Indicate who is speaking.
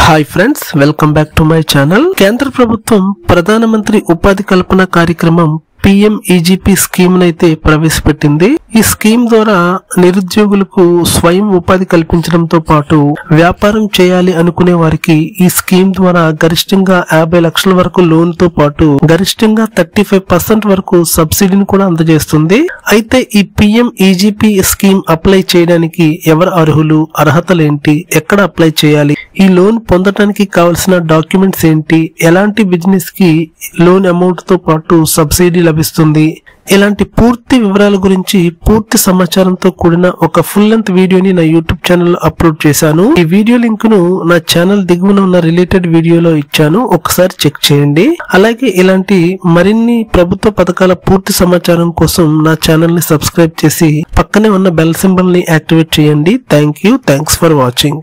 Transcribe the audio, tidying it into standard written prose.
Speaker 1: Hi friends, welcome back to my channel. కేంద్ర ప్రభుత్వం ప్రధానమంత్రి ఉపాధి కల్పన కార్యక్రమం PMEGP స్కీమ్ నైతే ప్రవేశపెట్టింది. ఈ స్కీమ్ ద్వారా నిరుద్యోగులకు స్వయం ఉపాధి కల్పించడంతో పాటు వ్యాపారం చేయాలి అనుకునే వారికి ఈ స్కీమ్ ద్వారా గరిష్టంగా 50 లక్షల వరకు లోన్ తో పాటు గరిష్టంగా 35% వరకు సబ్సిడీని కూడా అందజేస్తుంది. అయితే ఈ PMEGP స్కీమ్ అప్లై చేయడానికి ఎవరు అర్హులు, అర్హతలేంటి, ఎక్కడ అప్లై చేయాలి, ఈ లోన్ పొందడానికి కావలసిన డాక్యుమెంట్స్ ఏంటి, ఎలాంటి బిజినెస్ కి లోన్ అమౌంట్ తో పాటు సబ్సిడీ లభిస్తుంది, ఇలాంటి పూర్తి వివరాల గురించి పూర్తి సమాచారంతో కూడిన ఒక ఫుల్ లెంత్ వీడియోని నా యూట్యూబ్ ఛానల్ లో అప్లోడ్ చేశాను. ఈ వీడియో లింక్ ను నా ఛానల్ దిగువన ఉన్న రిలేటెడ్ వీడియోలో ఇచ్చాను, ఒకసారి చెక్ చేయండి. అలాగే ఇలాంటి మరిన్ని ప్రభుత్వ పథకాల పూర్తి సమాచారం కోసం నా ఛానల్ ని సబ్స్క్రైబ్ చేసి పక్కనే ఉన్న బెల్ సింబల్ ని యాక్టివేట్ చేయండి. Thanks for watching.